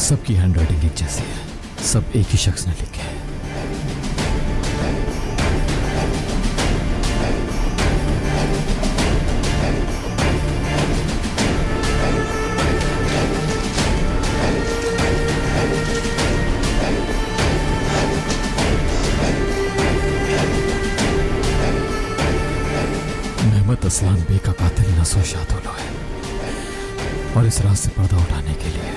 सबकी हैंडराइटिंग एक जैसी है, सब एक ही शख्स ने लिखे हैं। असलान बे का कातिल नसो शादुलो है और इस रात से पर्दा उठाने के लिए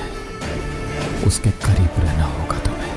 उसके करीब रहना होगा तुम्हें।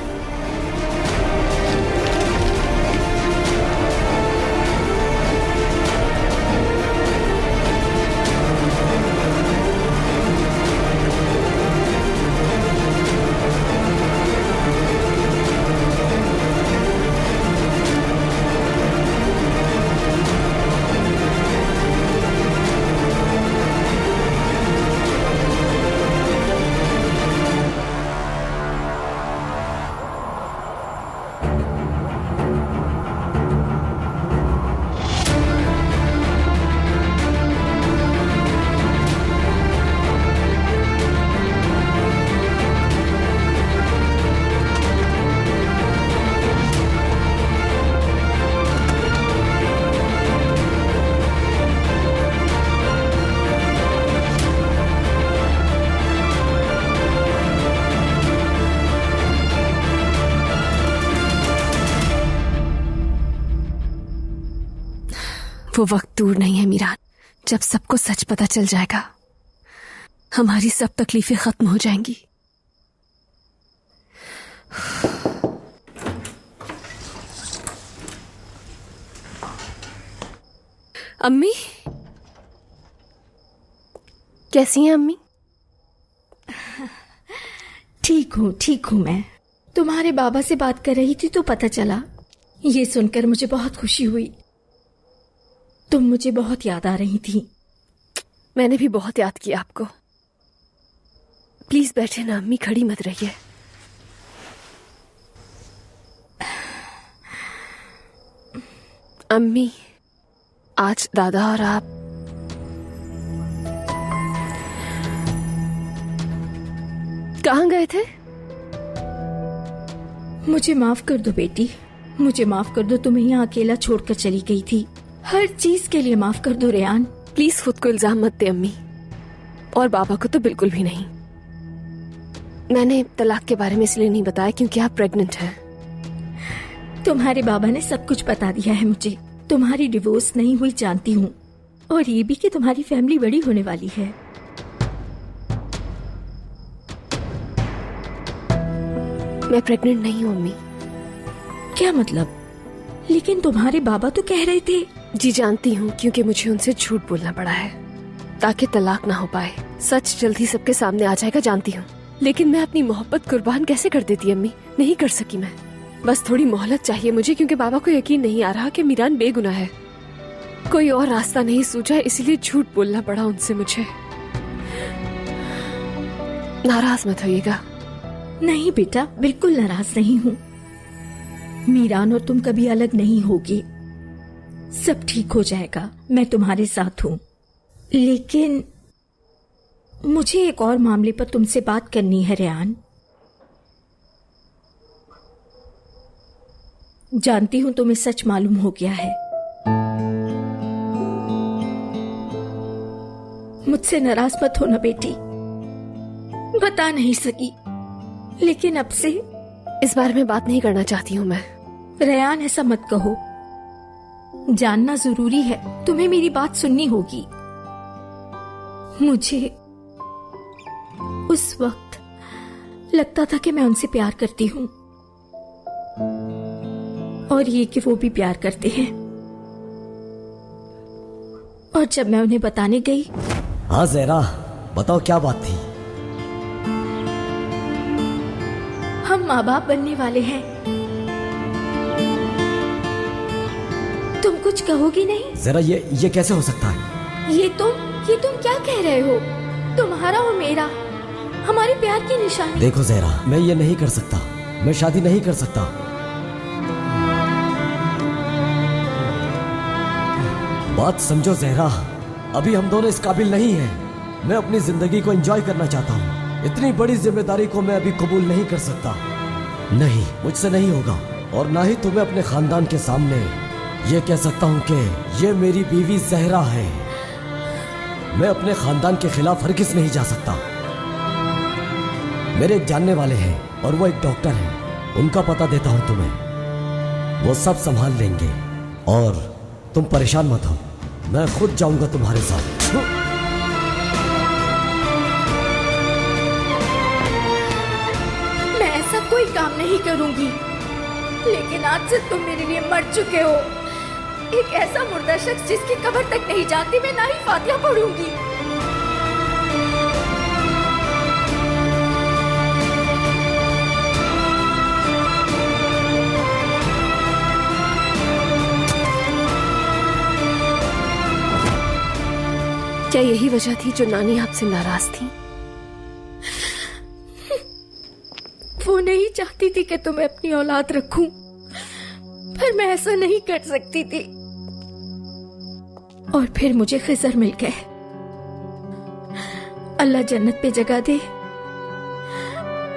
वो वक्त दूर नहीं है मीरान, जब सबको सच पता चल जाएगा, हमारी सब तकलीफें खत्म हो जाएंगी। अम्मी कैसी हैं अम्मी? ठीक हूँ मैं। तुम्हारे बाबा से बात कर रही थी तो पता चला। ये सुनकर मुझे बहुत खुशी हुई। तुम मुझे बहुत याद आ रही थी। मैंने भी बहुत याद किया आपको। प्लीज बैठे ना अम्मी, खड़ी मत रहिए। अम्मी, आज दादा और आप कहाँ गए थे? मुझे माफ कर दो बेटी, मुझे माफ कर दो। तुम्हें यहाँ अकेला छोड़कर चली गई थी। हर चीज के लिए माफ कर दो रेयान। प्लीज खुद को इल्जाम मत दे अम्मी, और बाबा को तो बिल्कुल भी नहीं। मैंने तलाक के बारे में इसलिए नहीं बताया क्योंकि आप प्रेग्नेंट हैं। तुम्हारे बाबा ने सब कुछ बता दिया है मुझे। तुम्हारी डिवोर्स नहीं हुई जानती हूँ, और ये भी कि तुम्हारी फैमिली बड़ी होने वाली है। मैं प्रेग्नेंट नहीं हूँ अम्मी। क्या मतलब? लेकिन तुम्हारे बाबा तो कह रहे थे। जी जानती हूँ, क्योंकि मुझे उनसे झूठ बोलना पड़ा है ताकि तलाक ना हो पाए। सच जल्दी सबके सामने आ जाएगा जानती हूँ, लेकिन मैं अपनी मोहब्बत कुर्बान कैसे कर देती अम्मी? नहीं कर सकी मैं। बस थोड़ी मोहलत चाहिए मुझे, क्योंकि बाबा को यकीन नहीं आ रहा कि मीरान बेगुनाह है। कोई और रास्ता नहीं सूझा, इसीलिए झूठ बोलना पड़ा उनसे मुझे। नाराज मत होइएगा। नहीं बेटा, बिल्कुल नाराज नहीं हूँ। मीरान और तुम कभी अलग नहीं होगे। सब ठीक हो जाएगा, मैं तुम्हारे साथ हूँ। लेकिन मुझे एक और मामले पर तुमसे बात करनी है रेयान। जानती हूँ तुम्हें सच मालूम हो गया है। मुझसे नाराज मत होना बेटी। बता नहीं सकी, लेकिन अब से इस बारे में बात नहीं करना चाहती हूँ मैं। रेयान ऐसा मत कहो, जानना जरूरी है। तुम्हें मेरी बात सुननी होगी। मुझे उस वक्त लगता था कि मैं उनसे प्यार करती हूँ, और ये कि वो भी प्यार करते हैं। और जब मैं उन्हें बताने गई। हाँ ज़हरा, बताओ क्या बात थी? हम माँ बाप बनने वाले हैं। तुम कुछ कहोगी नहीं? ज़रा ये कैसे हो सकता है? ये तुम क्या कह रहे हो? तुम्हारा और मेरा, हमारे प्यार की निशानी। देखो ज़हरा, मैं ये नहीं कर सकता। मैं शादी नहीं कर सकता। बात समझो ज़हरा, अभी हम दोनों इस काबिल नहीं हैं। मैं अपनी जिंदगी को एंजॉय करना चाहता हूँ। इतनी बड़ी जिम्मेदारी को मैं अभी कबूल नहीं कर सकता। नहीं, मुझसे नहीं होगा। और ना ही तुम्हें अपने खानदान के सामने ये कह सकता हूँ कि ये मेरी बीवी जहरा है। मैं अपने खानदान के खिलाफ हरगिज नहीं जा सकता। मेरे एक जानने वाले हैं और वो एक डॉक्टर है, उनका पता देता हूँ तुम्हें। वो सब संभाल लेंगे और तुम परेशान मत हो, मैं खुद जाऊंगा तुम्हारे साथ। मैं ऐसा कोई काम नहीं करूंगी, लेकिन आज से तुम मेरे लिए मर चुके हो। एक ऐसा मुर्दा शख्स जिसकी कब्र तक नहीं जाती, मैं ना ही फातिहा पढ़ूंगी। क्या यही वजह थी जो नानी आपसे नाराज थी? वो नहीं चाहती थी कि तुम्हें अपनी औलाद रखूं, पर मैं ऐसा नहीं कर सकती थी। और फिर मुझे खिज़र मिल गए। अल्लाह जन्नत पे जगह दे।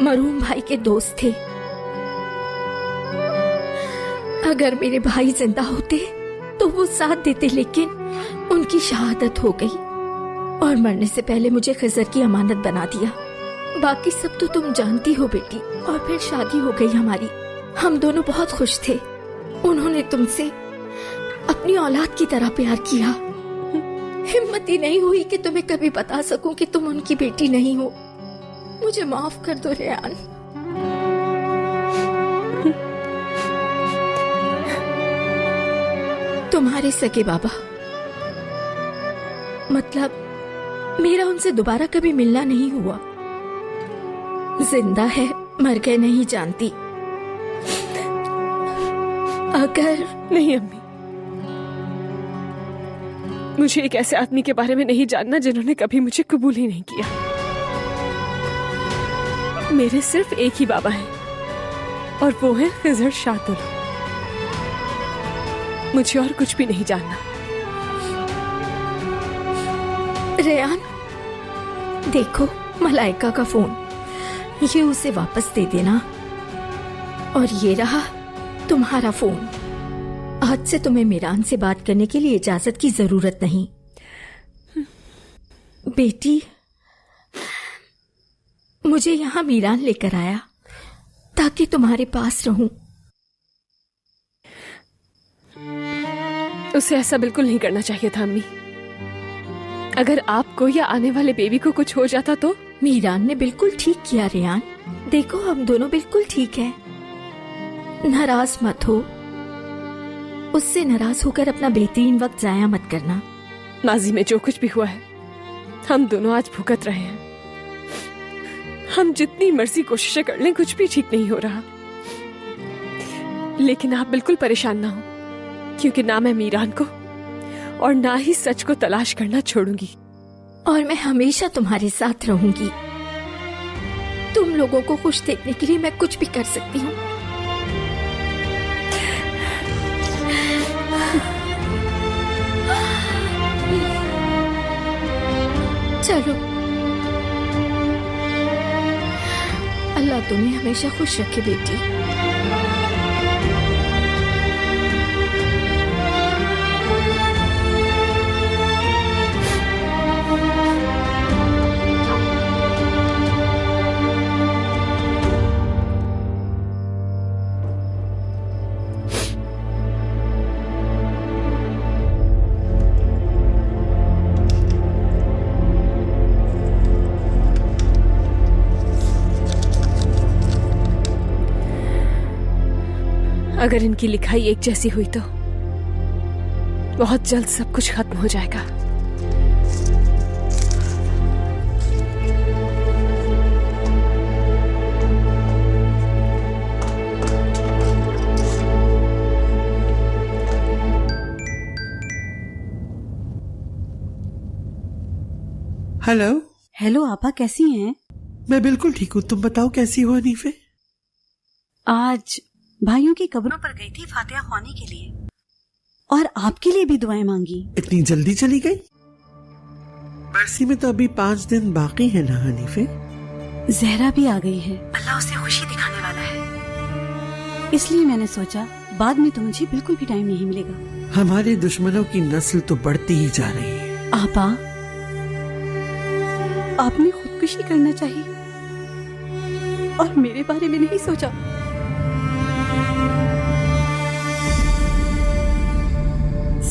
मरूम भाई के दोस्त थे। अगर मेरे भाई जिंदा होते तो वो साथ देते, लेकिन उनकी शहादत हो गई और मरने से पहले मुझे खिज़र की अमानत बना दिया। बाकी सब तो तुम जानती हो बेटी। और फिर शादी हो गई हमारी। हम दोनों बहुत खुश थे। उन्होंने तुमसे अपनी औलाद की तरह प्यार किया। हिम्मत ही नहीं हुई कि तुम्हें कभी बता सकूं कि तुम उनकी बेटी नहीं हो। मुझे माफ कर दो रेयान। तुम्हारे सगे बाबा, मतलब मेरा उनसे दोबारा कभी मिलना नहीं हुआ। जिंदा है मर गए नहीं जानती। अगर नहीं अम्मी, मुझे एक ऐसे आदमी के बारे में नहीं जानना जिन्होंने कभी मुझे कबूल ही नहीं किया। मेरे सिर्फ एक ही बाबा हैं और वो है खिज़र शातुल। मुझे और कुछ भी नहीं जानना। रेयान, देखो मलाइका का फोन, ये उसे वापस दे देना। और ये रहा तुम्हारा फोन। आज से तुम्हें मीरान से बात करने के लिए इजाजत की जरूरत नहीं। बेटी, मुझे यहाँ मीरान लेकर आया ताकि तुम्हारे पास रहूं। उसे ऐसा बिल्कुल नहीं करना चाहिए था अम्मी। अगर आपको या आने वाले बेबी को कुछ हो जाता तो? मीरान ने बिल्कुल ठीक किया रेयान। देखो हम दोनों बिल्कुल ठीक हैं। नाराज मत हो। उससे नाराज होकर अपना बेहतरीन वक्त जाया मत करना। माजी में जो कुछ भी हुआ है हम दोनों आज भुगत रहे हैं। हम जितनी मर्जी कोशिशें कर लें कुछ भी ठीक नहीं हो रहा। लेकिन आप बिल्कुल परेशान ना हो, क्योंकि ना मैं मीरान को और ना ही सच को तलाश करना छोड़ूंगी। और मैं हमेशा तुम्हारे साथ रहूंगी। तुम लोगों को खुश देखने के लिए मैं कुछ भी कर सकती हूँ। चलो, अल्लाह तुम्हें हमेशा खुश रखे बेटी। अगर इनकी लिखाई एक जैसी हुई तो बहुत जल्द सब कुछ खत्म हो जाएगा। हेलो। हेलो आपा, कैसी हैं? मैं बिल्कुल ठीक हूँ, तुम बताओ कैसी हो हनीफे? आज भाइयों की कब्रों पर गई थी फातिहा ख्वानी के लिए और आपके लिए भी दुआएं मांगी। इतनी जल्दी चली गई? बरसी में तो अभी 5 दिन बाकी है ना हनीफे? जहरा भी आ गई है, अल्लाह उसे खुशी दिखाने वाला है। इसलिए मैंने सोचा बाद में तो मुझे बिल्कुल भी टाइम नहीं मिलेगा। हमारे दुश्मनों की नस्ल तो बढ़ती ही जा रही है। आपा, आपने खुदकुशी करना चाहिए और मेरे बारे में नहीं सोचा।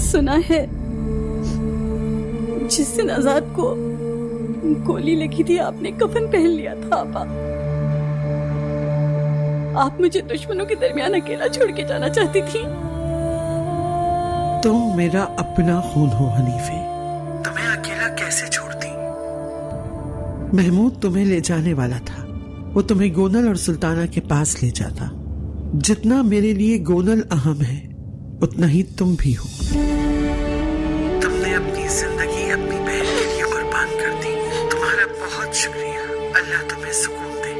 सुना है जिस दिन आजाद को गोली लगी थी आपने कफन पहन लिया था। आपा, आप मुझे दुश्मनों के दरमियान अकेला छोड़ के जाना चाहती थी। तुम मेरा अपना खून हो हनीफे, तुम्हें अकेला कैसे छोड़ती? महमूद तुम्हें ले जाने वाला था। वो तुम्हें गोनल और सुल्ताना के पास ले जाता। जितना मेरे लिए गोनल अहम है उतना ही तुम भी हो। तुमने अपनी जिंदगी अपनी बहन के लिए कुर्बान कर दी। तुम्हारा बहुत शुक्रिया। अल्लाह तुम्हें सुकून दे।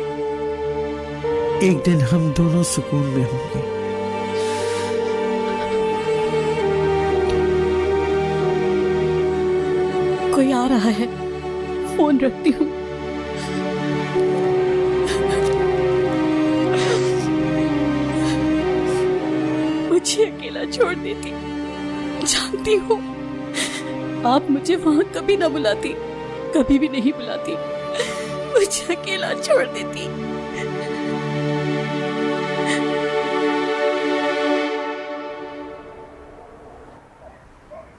एक दिन हम दोनों सुकून में होंगे। कोई आ रहा है, फोन रखती हूँ। मुझे अकेला छोड़ देती। जानती हूँ आप मुझे वहां कभी ना बुलाती, कभी भी नहीं बुलाती। मुझे अकेला छोड़ देती।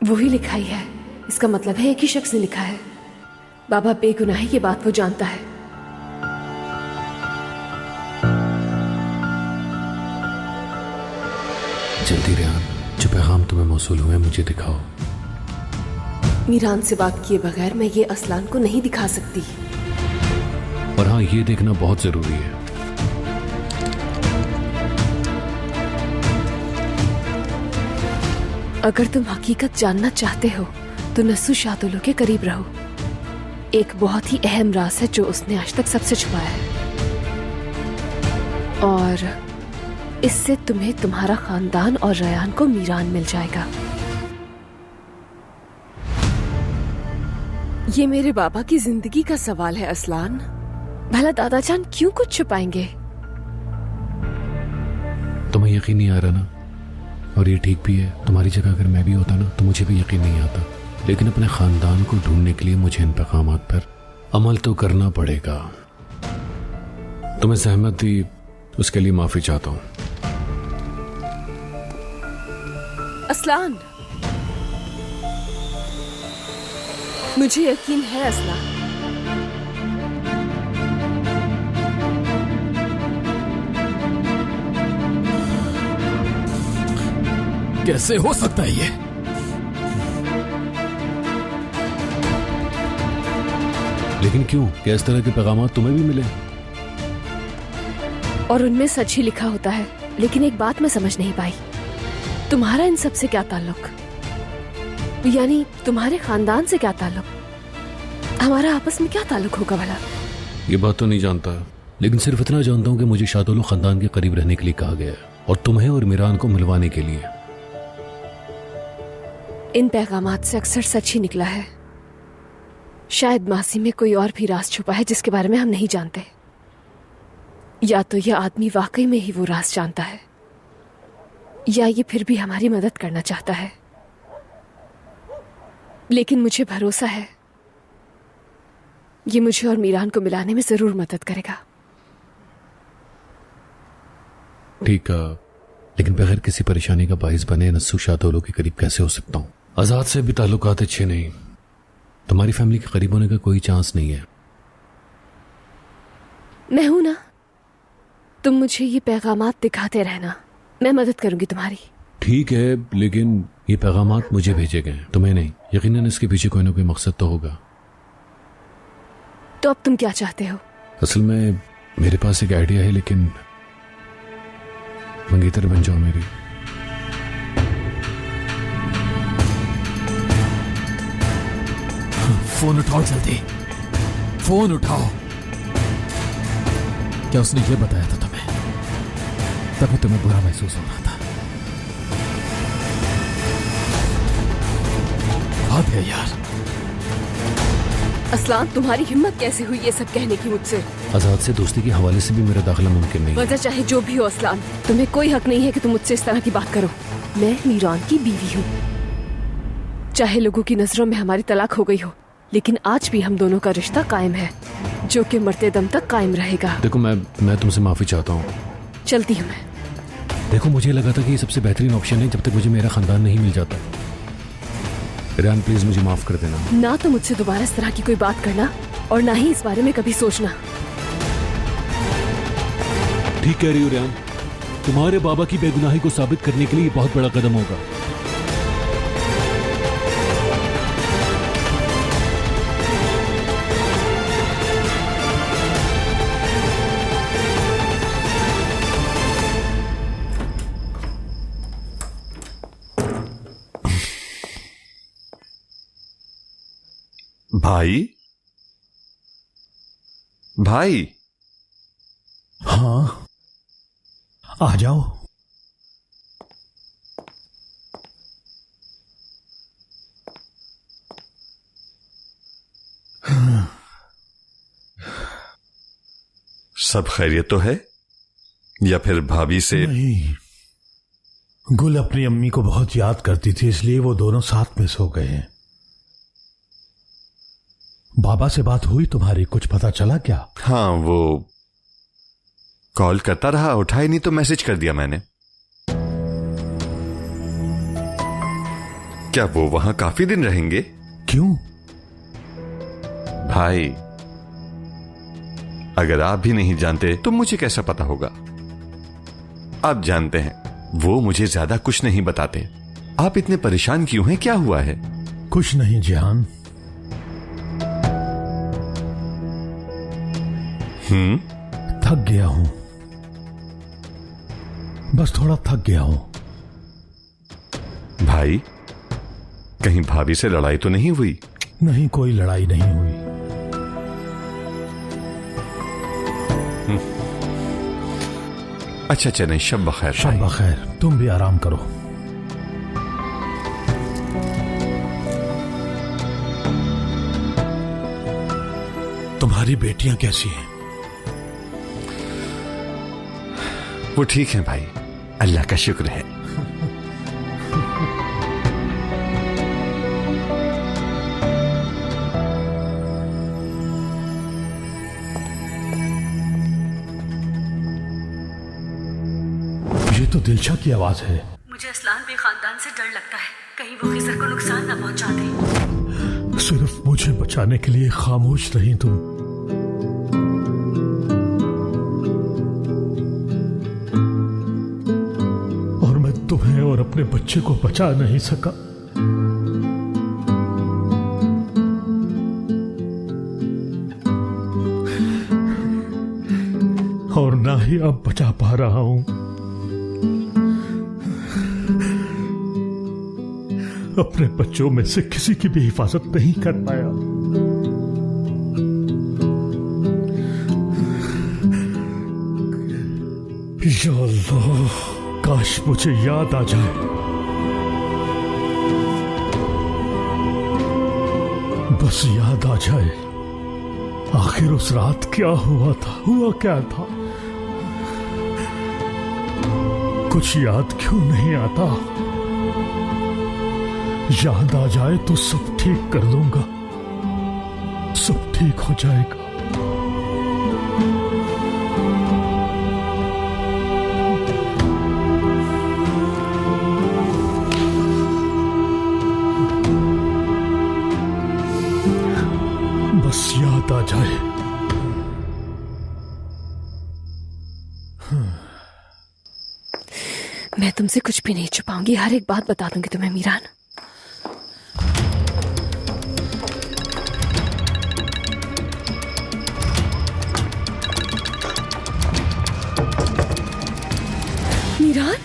वही लिखाई है। इसका मतलब है एक ही शख्स ने लिखा है। बाबा बेगुनाह है, ये बात वो जानता है। जल्दी रेहान, जो पैगाम तुम्हें मौसूल हुए मुझे दिखाओ। मीरान से बात किए बगैर मैं ये असलान को नहीं दिखा सकती। और हाँ, ये देखना बहुत जरूरी है। अगर तुम हकीकत जानना चाहते हो तो नस्सू शादुलो के करीब रहो। एक बहुत ही अहम राज है जो उसने आज तक सबसे छुपाया है, और इससे तुम्हें तुम्हारा खानदान और रयान को मीरान मिल जाएगा। ये मेरे बाबा की जिंदगी का सवाल है असलान। भला दादाजान क्यों कुछ छुपाएंगे? तुम्हें यकीन नहीं आ रहा ना, और ये ठीक भी है। तुम्हारी जगह अगर मैं भी होता ना तो मुझे भी यकीन नहीं आता। लेकिन अपने खानदान को ढूंढने के लिए मुझे इन पैगामात पर अमल तो करना पड़ेगा। तुम्हें सहमत दी, उसके लिए माफी चाहता हूं। असलान, मुझे यकीन है असलान। कैसे हो सकता है ये? लेकिन क्यों? क्या इस तरह के पैगाम तुम्हें भी मिले? और उनमें सच ही लिखा होता है। लेकिन एक बात मैं समझ नहीं पाई, तुम्हारा इन सब से क्या ताल्लुक? यानी तुम्हारे खानदान से क्या ताल्लुक? हमारा आपस में क्या ताल्लुक होगा भला? ये बात तो नहीं जानता, लेकिन सिर्फ इतना जानता हूं कि मुझे शादुलो खानदान के करीब रहने के लिए कहा गया है, और तुम्हें और मीरान को मिलवाने के लिए। इन पैगामात से अक्सर सच ही निकला है। शायद मासी में कोई और भी राज छुपा है जिसके बारे में हम नहीं जानते, या तो यह आदमी वाकई में ही वो राज जानता है, या ये फिर भी हमारी मदद करना चाहता है। लेकिन मुझे भरोसा है ये मुझे और मीरान को मिलाने में जरूर मदद करेगा। ठीक है, लेकिन बगैर किसी परेशानी का बाइस बने नस्सू शादुलो के करीब कैसे हो सकता हूं? आजाद से भी ताल्लुकात अच्छे नहीं। तुम्हारी फैमिली के करीब होने का कोई चांस नहीं है। मैं हूं ना, तुम मुझे ये पैगामात दिखाते रहना, मैं मदद करूंगी तुम्हारी। ठीक है, लेकिन ये पैगामात मुझे भेजे गए हैं, तुम्हें नहीं। यकीनन इसके पीछे कोई ना कोई मकसद तो होगा। तो अब तुम क्या चाहते हो? असल में मेरे पास एक आइडिया है, लेकिन मंगेतर बन जाओ मेरी। फोन उठाओ जल्दी, फोन उठाओ। क्या उसने ये बताया था तुम्हें? तभी तुम्हें बुरा महसूस हो रहा था। हाथ है यार। असलान, तुम्हारी हिम्मत कैसे हुई ये सब कहने की मुझसे? आजाद से दोस्ती के हवाले से भी मेरा दाखिला मुमकिन नहीं है। वजह चाहे जो भी हो असलान, तुम्हें कोई हक नहीं है कि तुम मुझसे इस तरह की बात करो। मैं मीरान की बीवी हूँ। चाहे लोगों की नजरों में हमारी तलाक हो गई हो, लेकिन आज भी हम दोनों का रिश्ता कायम है, जो कि मरते दम तक कायम रहेगा। देखो, मैं तुमसे माफी चाहता हूँ। चलती हूँ मैं। देखो, मुझे लगा था कि ये सबसे बेहतरीन ऑप्शन है जब तक मुझे मेरा खानदान नहीं मिल जाता। रेहान, प्लीज मुझे माफ कर देना। ना तो मुझसे दोबारा इस तरह की कोई बात करना और ना ही इस बारे में कभी सोचना। ठीक कह रही हो रेहान, तुम्हारे बाबा की बेगुनाही को साबित करने के लिए ये बहुत बड़ा कदम होगा। भाई, भाई, हाँ, आ जाओ। सब खैरियत तो है या फिर भाभी से? नहीं, गुल अपनी अम्मी को बहुत याद करती थी, इसलिए वो दोनों साथ में सो गए हैं। बाबा से बात हुई तुम्हारी? कुछ पता चला क्या? हाँ, वो कॉल करता रहा, उठाई नहीं तो मैसेज कर दिया मैंने। क्या वो वहां काफी दिन रहेंगे? क्यों? भाई, अगर आप भी नहीं जानते तो मुझे कैसा पता होगा? आप जानते हैं, वो मुझे ज्यादा कुछ नहीं बताते। आप इतने परेशान क्यों हैं? क्या हुआ है? कुछ नहीं जिहान। थक गया हूं, बस थोड़ा थक गया हूं। भाई, कहीं भाभी से लड़ाई तो नहीं हुई? नहीं, कोई लड़ाई नहीं हुई। अच्छा चलें, शब बखैर। शब बखैर, तुम भी आराम करो। तुम्हारी बेटियां कैसी हैं? वो ठीक है भाई, अल्लाह का शुक्र है। ये तो दिलशा की आवाज है। मुझे असलान भी खानदान से डर लगता है, कहीं वो खिजर को नुकसान न पहुंचा दे। सिर्फ मुझे बचाने के लिए खामोश रही तुम। और मैं तुम्हें और अपने बच्चे को बचा नहीं सका। और ना ही अब बचा पा रहा हूं। अपने बच्चों में से किसी की भी हिफाजत नहीं कर पाया। या अल्लाह, काश मुझे याद आ जाए। बस याद आ जाए, आखिर उस रात क्या हुआ था, हुआ क्या था। कुछ याद क्यों नहीं आता? याद आ जाए तो सब ठीक कर दूंगा, सब ठीक हो जाएगा। बस याद आ जाए। मैं तुमसे कुछ भी नहीं छुपाऊंगी, हर एक बात बता दूंगी तुम्हें मीरान। मीरान,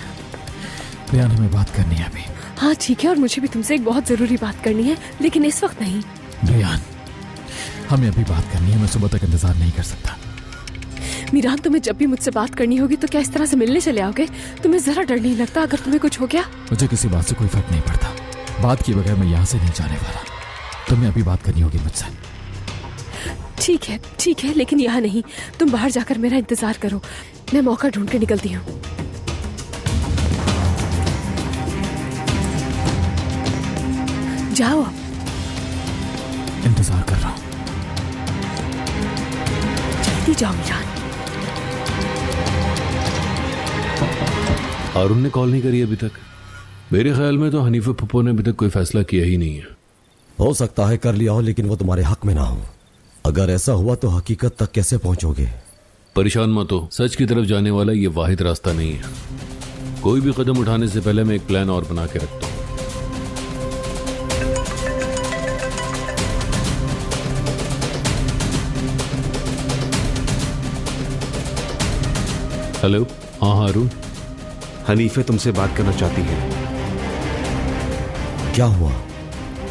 रेहान, हमें बात करनी है अभी। हाँ ठीक है, और मुझे भी तुमसे एक बहुत जरूरी बात करनी है, लेकिन इस वक्त नहीं। रेहान, हमें अभी बात करनी है, मैं सुबह तक इंतजार नहीं कर सकता। मीरान, तुम्हें जब भी मुझसे बात करनी होगी तो क्या इस तरह से मिलने चले आओगे? तुम्हें जरा डर नहीं लगता अगर तुम्हें कुछ हो गया? मुझे किसी बात से कोई फर्क नहीं पड़ता, बात किए बगैर मैं यहाँ से नहीं जाने वाला। तुम्हें अभी बात करनी होगी मुझसे। ठीक है, लेकिन यहाँ नहीं। तुम बाहर जाकर मेरा इंतजार करो, मैं मौका ढूंढ के निकलती हूँ। जाओ अब। इंतजार कर रहा हूं। जल्दी जाओ मीरान। अरुण ने कॉल नहीं करी अभी तक। मेरे ख्याल में तो हनीफा पप्पो ने अभी तक कोई फैसला किया ही नहीं है। हो सकता है कर लिया हो, लेकिन वो तुम्हारे हक में ना हो। अगर ऐसा हुआ तो हकीकत तक कैसे पहुंचोगे? परेशान मत हो, सच की तरफ जाने वाला ये वाहिद रास्ता नहीं है। कोई भी कदम उठाने से पहले मैं एक प्लान और बना के रखता हूँ। हेलो। हाँ अरुण। हनीफे तुमसे बात करना चाहती है। क्या हुआ?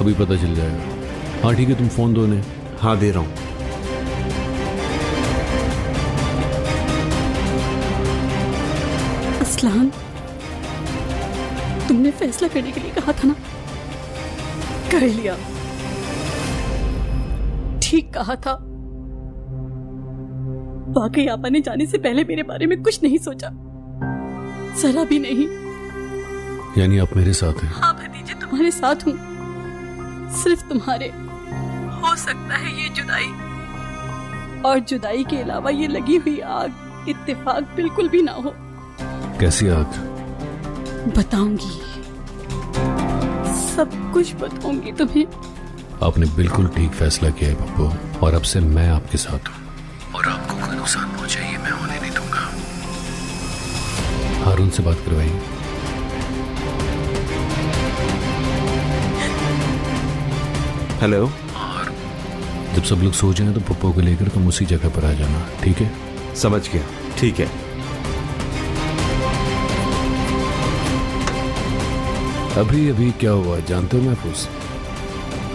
अभी पता चल जाएगा। हाँ ठीक है, तुम फोन दो ने। हाँ दे रहा हूं। असलान, तुमने फैसला करने के लिए कहा था ना, कर लिया। ठीक कहा था। वाकई आपा ने जाने से पहले मेरे बारे में कुछ नहीं सोचा, जरा भी नहीं। यानी आप मेरे साथ हैं? हाँ भतीजे, तुम्हारे साथ हूँ, सिर्फ तुम्हारे। हो सकता है ये जुदाई और जुदाई के अलावा ये लगी हुई आग इत्तेफाक बिल्कुल भी ना हो। कैसी आग? बताऊंगी, सब कुछ बताऊंगी तुम्हें। आपने बिल्कुल ठीक फैसला किया है पप्पू, और अब से मैं आपके साथ हूँ, और आपको कोई नुकसान पहुंचे ये मैं होने नहीं दूंगा। हारून से बात करवाइए। हेलो। और जब सब लोग सो जाएं तो पप्पू को लेकर तुम उसी जगह पर आ जाना, ठीक है? समझ गया, ठीक है। अभी अभी क्या हुआ जानते हो महफूज?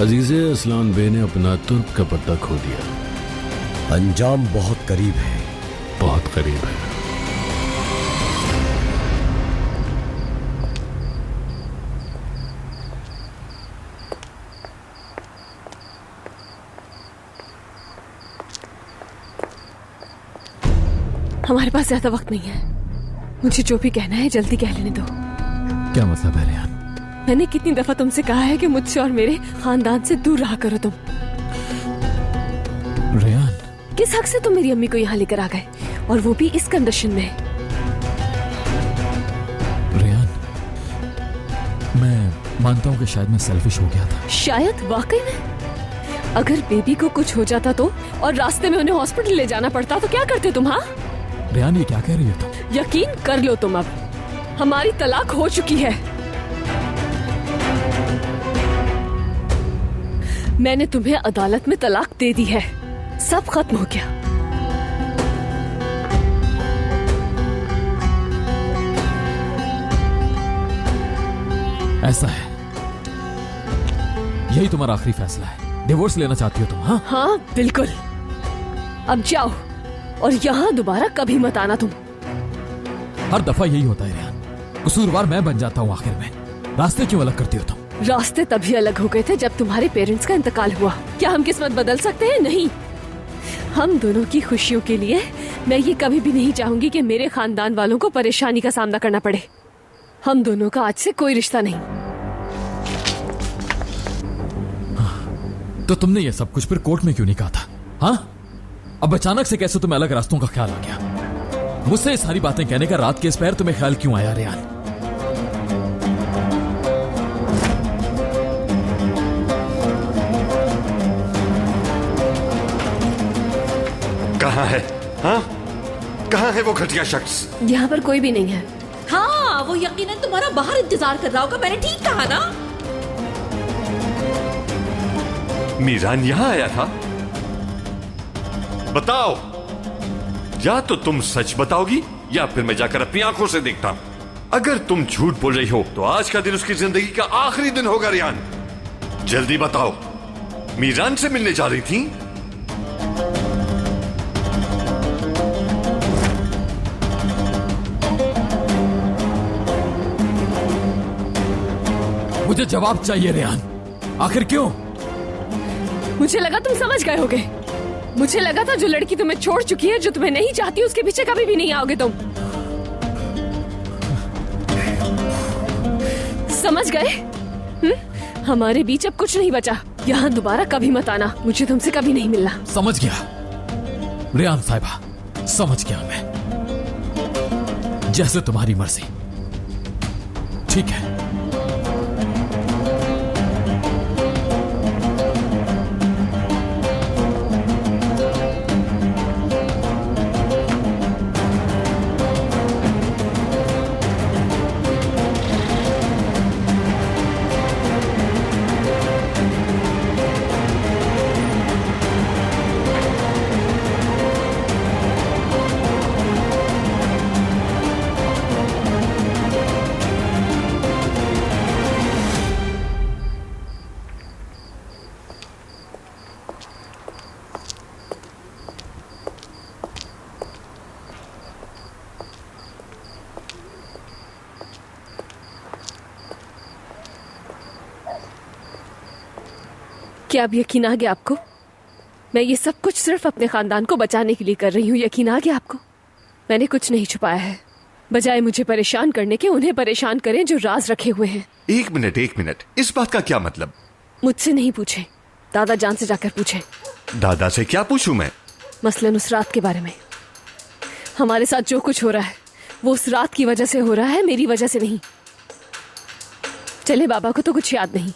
अजीज़े असलान बे ने अपना तुर्क का पत्ता खो दिया। अंजाम बहुत करीब है। बहुत करीब है। हमारे पास ज्यादा वक्त नहीं है, मुझे जो भी कहना है जल्दी कह लेने दो। क्या मतलब है रेहान? मैंने कितनी दफा तुमसे कहा है कि मुझसे और मेरे खानदान से दूर रहा करो तुम। रेहान, किस हक से तुम मेरी अम्मी को यहाँ लेकर आ गए, और वो भी इस कंडीशन में? रेहान, मैं मानता हूँ कि शायद मैं सेल्फिश हो गया था। शायद? वाकई में? अगर बेबी को कुछ हो जाता तो, और रास्ते में उन्हें हॉस्पिटल ले जाना पड़ता तो क्या करते तुम? हाँ रेहान, ये क्या कह रही हो तुम? यकीन कर लो तुम, अब हमारी तलाक हो चुकी है। मैंने तुम्हें अदालत में तलाक दे दी है, सब खत्म हो गया। ऐसा है, यही तुम्हारा आखिरी फैसला है? डिवोर्स लेना चाहती हो तुम? हाँ हाँ बिल्कुल। अब जाओ और यहाँ दोबारा कभी मत आना तुम। हर दफा यही होता है रेहान, कसूरवार मैं बन जाता हूँ आखिर में। रास्ते क्यों अलग करती हो तुम? रास्ते तभी अलग हो गए थे जब तुम्हारे पेरेंट्स का इंतकाल हुआ। क्या हम किस्मत बदल सकते हैं? नहीं। हम दोनों की खुशियों के लिए मैं ये कभी भी नहीं चाहूंगी कि मेरे खानदान वालों को परेशानी का सामना करना पड़े। हम दोनों का आज से कोई रिश्ता नहीं। तो तुमने ये सब कुछ फिर कोर्ट में क्यों नहीं कहा था? हाँ, अब अचानक से कैसे तुम्हें अलग रास्तों का ख्याल आ गया? मुझसे ये सारी बातें कहने का रात के इस पैर तुम्हें ख्याल क्यों आया रेहान? कहाँ है? हाँ, कहाँ है वो घटिया शख्स? यहाँ पर कोई भी नहीं है। हाँ, वो यकीनन तुम्हारा बाहर इंतजार कर रहा होगा। मैंने ठीक कहा ना? मीरान यहाँ आया था? बताओ, या तो तुम सच बताओगी या फिर मैं जाकर अपनी आंखों से देखता हूं। अगर तुम झूठ बोल रही हो तो आज का दिन उसकी जिंदगी का आखिरी दिन होगा। रेहान, जल्दी बताओ, मीरान से मिलने जा रही थी? मुझे जवाब चाहिए रेहान, आखिर क्यों? मुझे लगा तुम समझ गए होगे। मुझे लगा था जो लड़की तुम्हें छोड़ चुकी है, जो तुम्हें नहीं चाहती, उसके पीछे कभी भी नहीं आओगे तुम। समझ गए? हमारे बीच अब कुछ नहीं बचा। यहाँ दोबारा कभी मत आना, मुझे तुमसे कभी नहीं मिलना। समझ गया रियान साहिबा, समझ गया मैं। जैसे तुम्हारी मर्जी। ठीक है। क्या अब यकीन आ गया आपको? मैं ये सब कुछ सिर्फ अपने खानदान को बचाने के लिए कर रही हूँ। यकीन आ गया आपको? मैंने कुछ नहीं छुपाया है। बजाय मुझे परेशान करने के, उन्हें परेशान करें जो राज रखे हुए हैं। एक मिनट, इस बात का क्या मतलब? मुझसे नहीं पूछे, दादा जान से जाकर पूछे। दादा से क्या पूछूं मैं? मसलन उस रात के बारे में। हमारे साथ जो कुछ हो रहा है वो उस रात की वजह से हो रहा है, मेरी वजह से नहीं। चले बाबा को तो कुछ याद नहीं,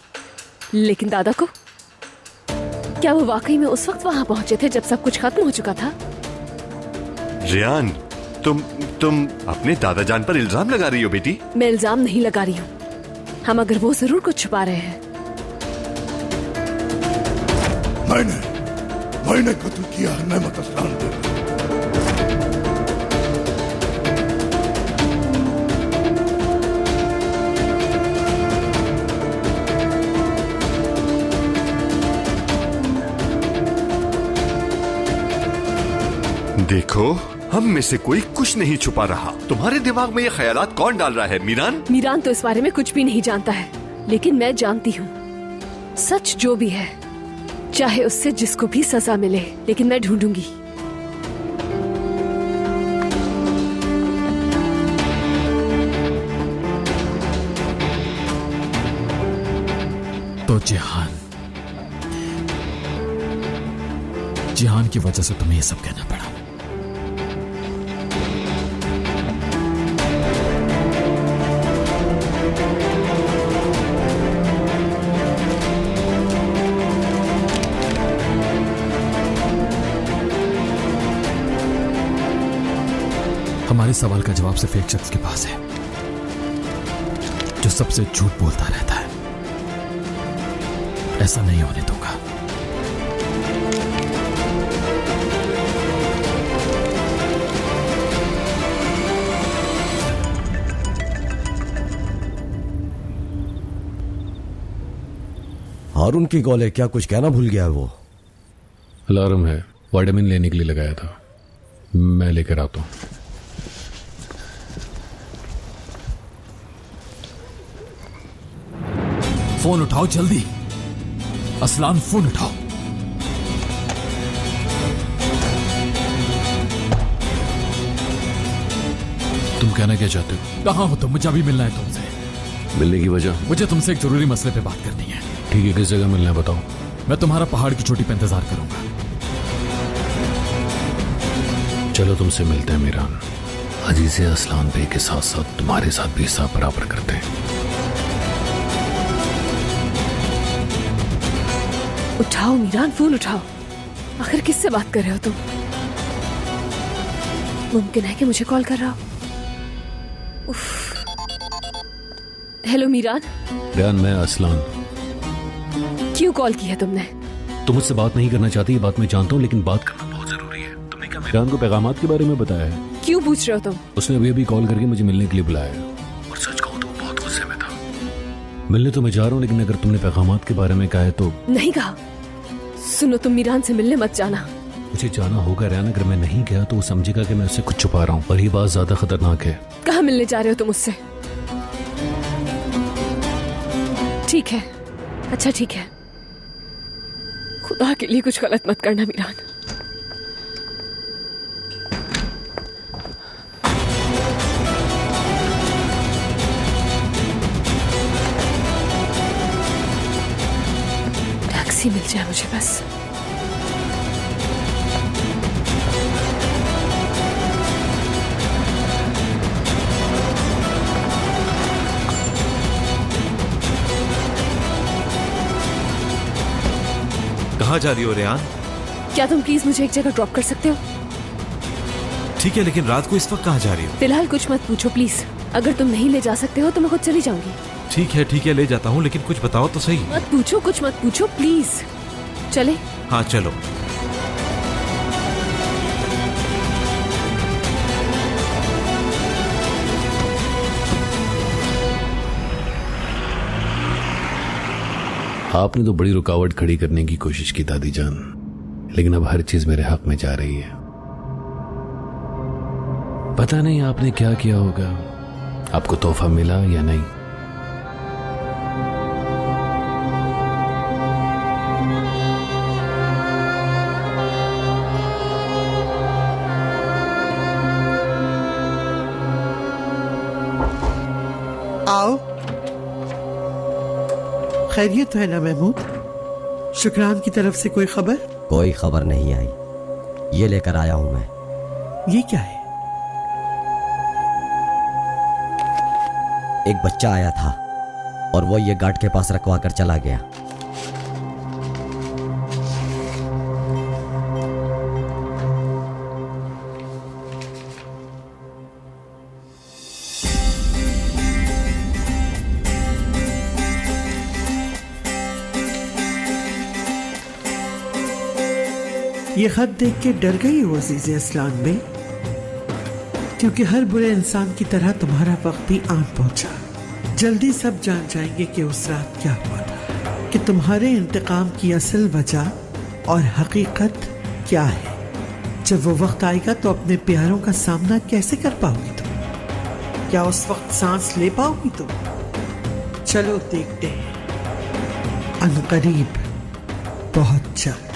लेकिन दादा को? क्या वो वाकई में उस वक्त वहां पहुंचे थे जब सब कुछ खत्म हो चुका था? रियान, तुम अपने दादा जान पर इल्जाम लगा रही हो बेटी? मैं इल्जाम नहीं लगा रही हूँ, हम अगर वो जरूर कुछ छुपा रहे हैं। मैंने कत्ल किया है नेमत असलान को। देखो, हम में से कोई कुछ नहीं छुपा रहा। तुम्हारे दिमाग में ये ख्यालात कौन डाल रहा है? मीरान? मीरान तो इस बारे में कुछ भी नहीं जानता है, लेकिन मैं जानती हूँ। सच जो भी है, चाहे उससे जिसको भी सजा मिले, लेकिन मैं ढूंढूंगी। तो जिहान की वजह से तुम्हें ये सब कहना पड़ा। हमारे सवाल का जवाब सिर्फ एक शख्स के पास है जो सबसे झूठ बोलता रहता है। ऐसा नहीं होने दूंगा। हारून की कॉल है, क्या कुछ कहना भूल गया है वो? अलार्म है, वाइटामिन लेने के लिए लगाया था, मैं लेकर आता हूँ। फोन उठाओ जल्दी, असलान फोन उठाओ। तुम कहना क्या चाहते हो? कहाँ हो तुम? मुझे अभी मिलना है तुमसे। मिलने की वजह? मुझे तुमसे एक जरूरी मसले पे बात करनी है। ठीक है, किस जगह मिलना है बताओ। मैं तुम्हारा पहाड़ की चोटी पे इंतजार करूंगा। चलो तुमसे मिलते हैं मीरान। अजीज़े असलान बे के साथ साथ तुम्हारे साथ भी हिसाब बराबर करते हैं। उठाओ मीरान, फोन उठाओ। आखिर किससे बात कर रहे हो तुम? मुमकिन है कि मुझे कॉल कर रहा हो। उफ। हेलो मीरान। रियान, मैं असलान। क्यों कॉल की है तुमने? तुम मुझसे बात नहीं करना चाहती, ये बात मैं जानता हूँ, लेकिन बात करना बहुत जरूरी है। तुमने क्या मीरान को पैगामात के बारे में बताया है? क्यों पूछ रहे हो तुम? उसने अभी अभी कॉल करके मुझे मिलने के लिए बुलाया है, और सच कहूँ तो वो बहुत गुस्से में था। मिलने तो मैं जा रहा हूँ, लेकिन अगर तुमने पैगामात के बारे में कहा है तो। नहीं कहा। सुनो, तुम मीरान से मिलने मत जाना। मुझे जाना होगा रियान, अगर मैं नहीं गया तो वो समझेगा कि मैं उससे कुछ छुपा रहा हूँ, और ये बात ज्यादा खतरनाक है। कहाँ मिलने जा रहे हो तुम उससे? ठीक है, अच्छा ठीक है। खुदा के लिए कुछ गलत मत करना मीरान। टैक्सी मिल जाए मुझे बस। कहाँ जा रही हो रेहान? क्या तुम प्लीज मुझे एक जगह ड्रॉप कर सकते हो? ठीक है, लेकिन रात को इस वक्त कहाँ जा रही हो? फिलहाल कुछ मत पूछो प्लीज। अगर तुम नहीं ले जा सकते हो तो मैं खुद चली जाऊंगी। ठीक है, ले जाता हूँ, लेकिन कुछ बताओ तो सही। मत पूछो, कुछ मत पूछो प्लीज। चले? हाँ चलो। आपने तो बड़ी रुकावट खड़ी करने की कोशिश की दादी जान, लेकिन अब हर चीज मेरे हक में जा रही है। पता नहीं आपने क्या किया होगा, आपको तोहफा मिला या नहीं। आओ। खैरियत है ना महमूद? शुक्रान की तरफ से कोई खबर? कोई खबर नहीं आई। ये लेकर आया हूं मैं। ये क्या है? एक बच्चा आया था और वो ये गार्ड के पास रखवा कर चला गया। ये खत देख के डर गई हो अजीज अस्लान में, क्योंकि हर बुरे इंसान की तरह तुम्हारा वक्त भी आन पहुंचा। जल्दी सब जान जाएंगे कि उस रात क्या हुआ था, कि तुम्हारे इंतकाम की असल वजह और हकीकत क्या है। जब वो वक्त आएगा तो अपने प्यारों का सामना कैसे कर पाओगी तुम? क्या उस वक्त सांस ले पाओगी तुम? चलो देखते हैं अनकरीब, बहुत जल्द।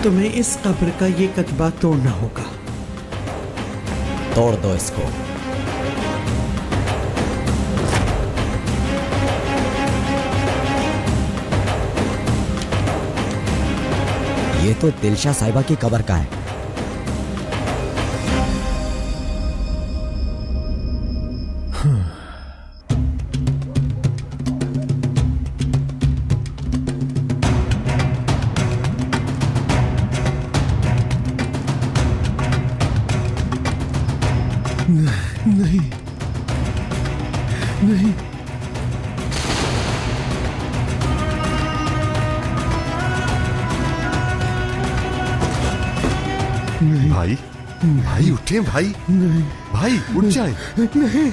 तुम्हें इस कब्र का ये कतबा तोड़ना होगा। तोड़ दो इसको। ये तो दिलशा साहिबा की कब्र का है। नहीं नहीं, भाई भाई उठे भाई। नहीं भाई उठ जाए। नहीं।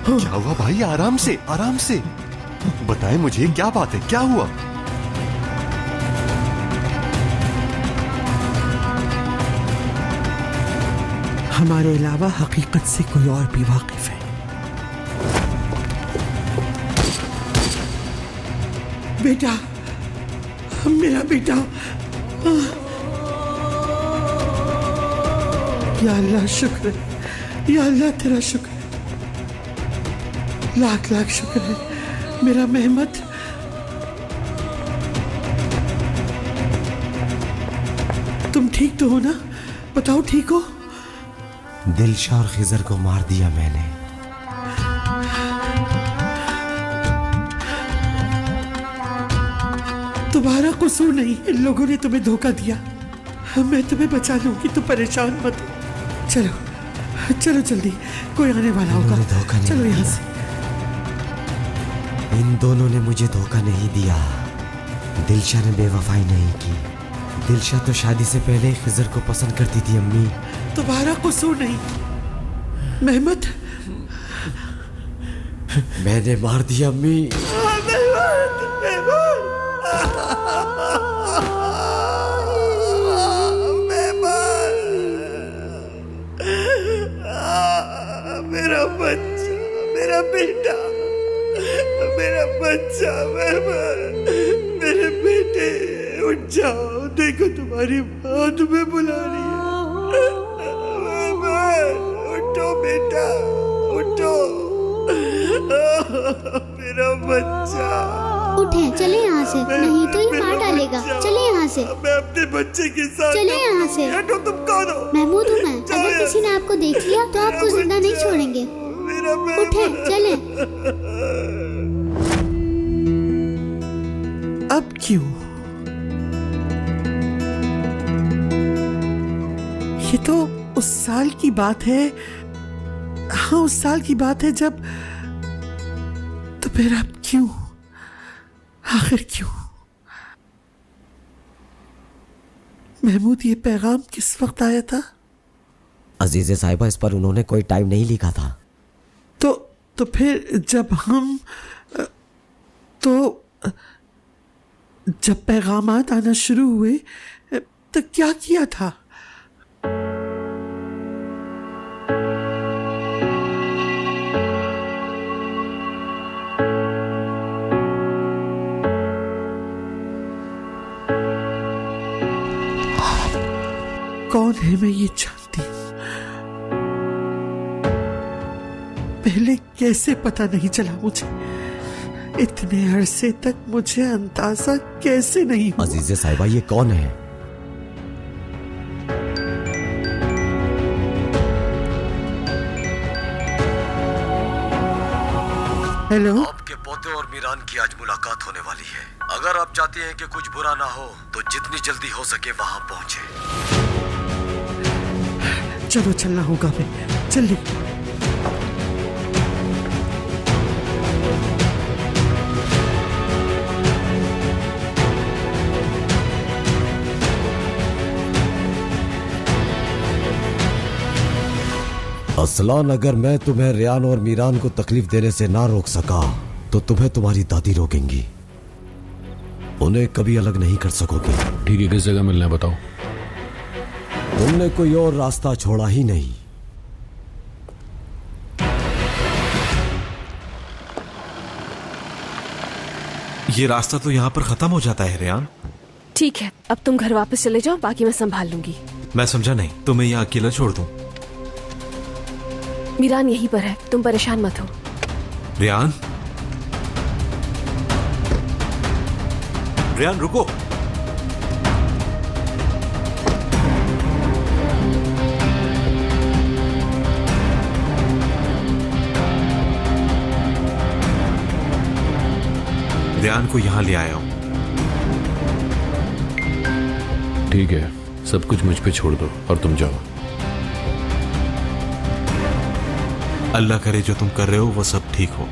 क्या हुआ भाई? आराम से आराम से बताएं मुझे, क्या बात है, क्या हुआ? हमारे अलावा हकीकत से कोई और भी वाकिफ है। बेटा, मेरा बेटा। या अल्लाह शुक्र है, या अल्लाह तेरा शुक्र है, लाख लाख शुक्र है मेरा मेहमत। तुम ठीक तो हो ना? बताओ ठीक हो? दिलशा और खिजर को मार दिया मैंने। तुम्हारा कसूर नहीं, इन लोगों ने तुम्हें धोखा दिया। मैं तुम्हें बचा लूंगी, तुम परेशान मत हो। चलो चलो जल्दी, कोई आने वाला होगा। धोखा नहीं चलो यहाँ से। इन दोनों ने मुझे धोखा नहीं दिया। दिलशा ने बेवफाई नहीं की। दिलशा तो शादी से पहले ही खिजर को पसंद करती थी अम्मी। तुम्हारा कसूर नहीं मेहमत। मैंने मार दिया अम्मी। मेरा बच्चा, मेरा बेटा, मेरा बच्चा, मेरे बेटे, उठ जाओ। देखो तुम्हारी माँ तुम्हें बुला रही है। उठो बेटा, उठो। मेरा बच्चा। उठे, चले यहाँ से, नहीं तो ये मार डालेगा। चले यहाँ से। मैं अपने बच्चे के साथ। चले यहाँ से। हटो, तुम कौन हो? महमूद हूँ मैं। अगर किसी ने आपको देख लिया तो आपको जिंदा नहीं छोड़ेंगे। उठे, चले। अब क्यों? ये तो उस साल की बात है। हाँ, उस साल की बात है जब। तो फिर अब क्यों? आखिर क्यों? महमूद, ये पैगाम किस वक्त आया था? अजीज़े साहिबा, इस पर उन्होंने कोई टाइम नहीं लिखा था। तो फिर जब पैगामात आना शुरू हुए तो क्या किया था? कौन है मैं ये जानती हूं। पहले कैसे पता नहीं चला मुझे? इतने अरसे तक मुझे अंदाजा कैसे नहीं हुआ? अजीज़े साहिबा, ये कौन है? हेलो। आपके पोते और मीरान की आज मुलाकात होने वाली है। अगर आप चाहते हैं कि कुछ बुरा ना हो तो जितनी जल्दी हो सके वहां पहुंचे। चलो, चलना होगा। मैं जल्दी। असलान, अगर मैं तुम्हें रियान और मीरान को तकलीफ देने से ना रोक सका तो तुम्हें तुम्हारी दादी रोकेंगी। उन्हें कभी अलग नहीं कर सकोगे। ठीक है, किस जगह मिलना है बताओ। तुमने कोई और रास्ता छोड़ा ही नहीं। ये रास्ता तो यहाँ पर खत्म हो जाता है रियान। ठीक है, अब तुम घर वापस चले जाओ, बाकी मैं संभाल लूंगी। मैं समझा नहीं, तुम्हें यहाँ अकेला छोड़ दूं? मीरान यहीं पर है, तुम परेशान मत हो। रियान, रियान रुको। रियान को यहाँ ले आया हूं। ठीक है, सब कुछ मुझ पे छोड़ दो और तुम जाओ। अल्लाह करे जो तुम कर रहे हो वो सब ठीक हो।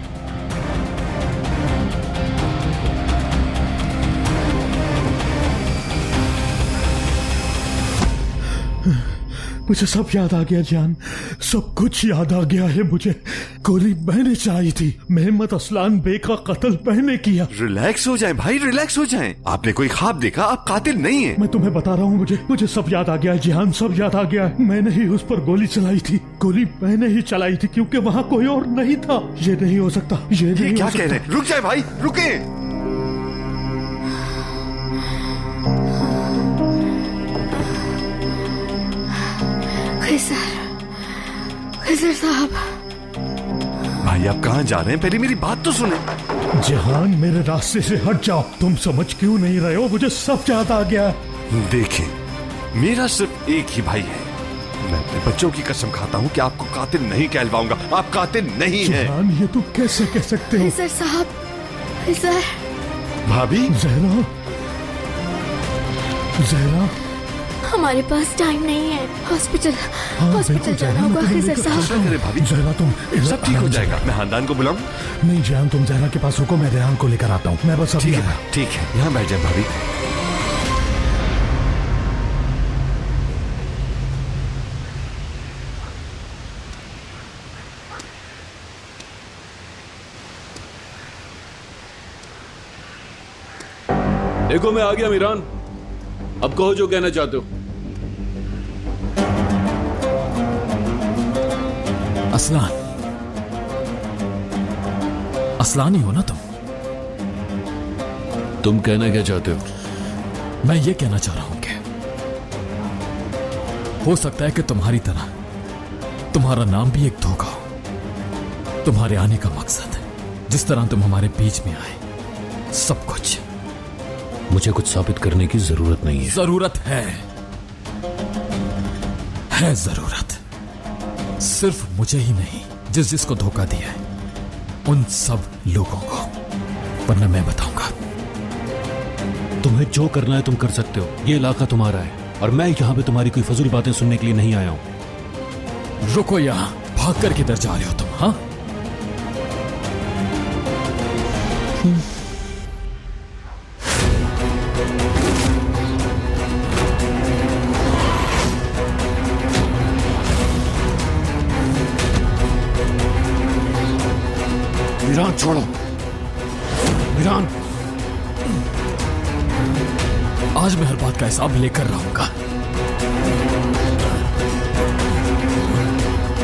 मुझे सब याद आ गया जान, सब कुछ याद आ गया है मुझे। गोली मैंने चलाई थी, मोहम्मद असलान बे का कत्ल मैंने किया। रिलैक्स हो जाएं भाई, रिलैक्स हो जाएं। आपने कोई ख्वाब देखा? आप कातिल नहीं हैं। मैं तुम्हें बता रहा हूँ, मुझे सब याद आ गया है जिहान, सब याद आ गया है। मैंने ही उस पर गोली चलाई थी, गोली मैंने ही चलाई थी क्योंकि वहाँ कोई और नहीं था। ये नहीं हो सकता, ये नहीं क्या हो सकता। कह रहे हैं? रुक जाए भाई, रुके। खिजर साहब। भाई आप कहाँ जा रहे हैं? पहले मेरी बात तो सुने। जहान, मेरे रास्ते से हट जाओ। तुम समझ क्यों नहीं रहे हो? मुझे सब याद आ गया। देखें, मेरा सिर्फ एक ही भाई है। मैं अपने बच्चों की कसम खाता हूँ कि आपको कातिल नहीं कहलवाऊंगा। आप कातिल नहीं हैं। जहान, ये तुम कैसे कह सकते हो? खिजर साहब, खिजर। भाभी, जहरा, जहरा, हमारे पास टाइम नहीं है। हॉस्पिटल जाना होगा खिजर साहब। अरे भाभी, जहरा तुम सब ठीक हो जाएगा। मैं खानदान को बुलाऊं? नहीं जान, तुम जहरा के पास रुको, मैं रेहान को लेकर आता हूँ। मैं बस अभी ठीक आया। है, ठीक है, यहाँ बैठ जाए भाभी। देखो मैं आ गया मीरान, अब कहो जो कहना चाहते हो। असलान, असलान ही हो ना तुम? तुम कहना क्या चाहते हो? मैं ये कहना चाह रहा हूं कि हो सकता है कि तुम्हारी तरह तुम्हारा नाम भी एक धोखा हो। तुम्हारे आने का मकसद, जिस तरह तुम हमारे बीच में आए, सब कुछ। मुझे कुछ साबित करने की जरूरत नहीं है। जरूरत है जरूरत। सिर्फ मुझे ही नहीं, जिस जिसको धोखा दिया है उन सब लोगों को, वरना मैं बताऊंगा। तुम्हें जो करना है तुम कर सकते हो। ये इलाका तुम्हारा है और मैं यहाँ पे तुम्हारी कोई फजूल बातें सुनने के लिए नहीं आया हूं। रुको, यहां भाग कर किधर जा रहे हो तुम? हाँ, मीरान छोड़ो, मीरान। आज मैं हर बात का हिसाब लेकर रहूंगा।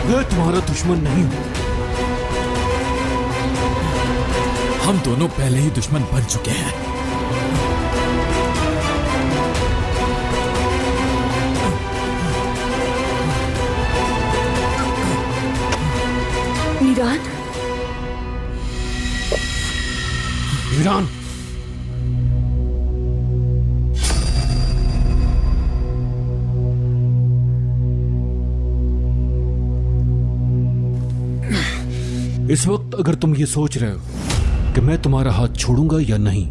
मैं तुम्हारा दुश्मन नहीं हूं। हम दोनों पहले ही दुश्मन बन चुके हैं। मीरान, मीरान, इस वक्त अगर तुम ये सोच रहे हो कि मैं तुम्हारा हाथ छोड़ूंगा या नहीं,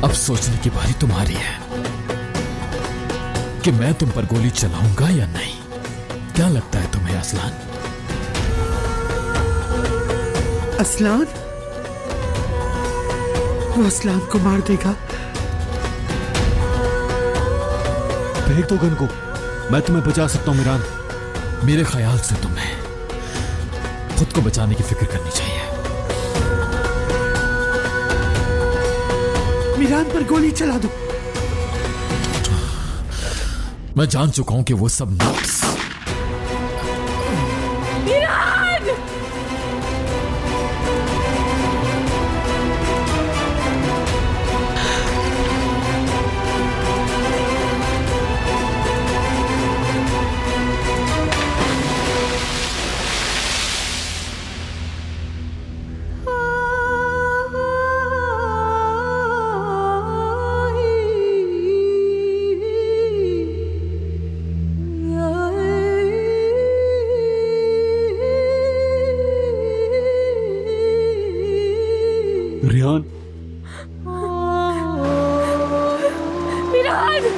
अब सोचने की बारी तुम्हारी है कि मैं तुम पर गोली चलाऊंगा या नहीं। क्या लगता है तुम्हें असलान? असलान? वो असलान को मार देगा? फेंक दो गन को, मैं तुम्हें बचा सकता हूं मीरान। मेरे ख्याल से तुम्हें खुद को बचाने की फिक्र करनी चाहिए। मीरान पर गोली चला दो। मैं जान चुका हूं कि वो सब नक्स। रियान, मीरान,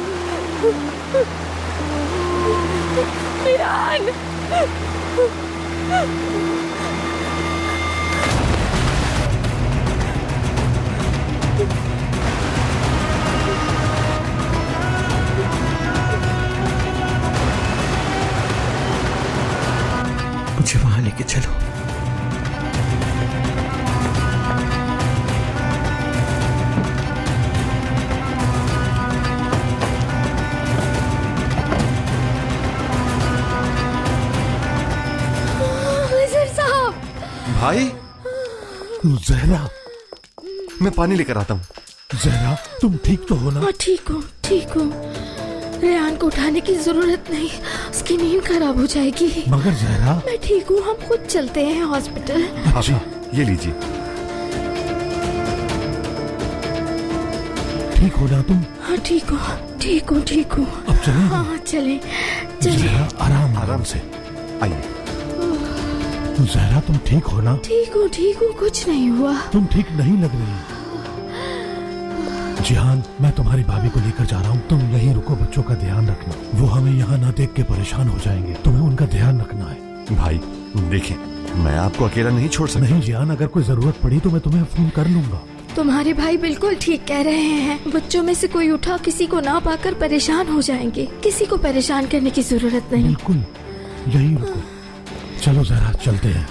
मीरान। मुझे वहां लेके चलो। भाई, जहरा, मैं पानी लेकर आता हूँ। जहरा, तुम ठीक तो हो ना? हाँ, ठीक हूँ, ठीक हूँ। रेहान को उठाने की जरूरत नहीं, उसकी नींद खराब हो जाएगी। मगर जहरा, मैं ठीक हूँ, हम खुद चलते हैं हॉस्पिटल। अच्छा, ये लीजिए। ठीक हो ना तुम? हाँ, ठीक हूँ, ठीक हूँ, ठीक हूँ। अब चलें? हाँ, चले, चले। जहरा, आराम आराम से आइए। जहरा, तुम ठीक हो ना? ठीक हूँ, कुछ नहीं हुआ। तुम ठीक नहीं लग रही। जिहान, मैं तुम्हारी भाभी को लेकर जा रहा हूँ। तुम यहीं रुको, बच्चों का ध्यान रखना। वो हमें यहाँ ना देख के परेशान हो जाएंगे। तुम्हें उनका ध्यान रखना है। भाई देखिए, मैं आपको अकेला नहीं छोड़ सकता। नहीं जिहान, अगर कोई जरूरत पड़ी तो मैं तुम्हें फोन कर लूंगा। तुम्हारे भाई बिल्कुल ठीक कह रहे हैं। बच्चों में से कोई उठा किसी को ना पाकर परेशान हो जाएंगे। किसी को परेशान करने की जरूरत नहीं। बिल्कुल, यही रुको। चलो जरा चलते हैं।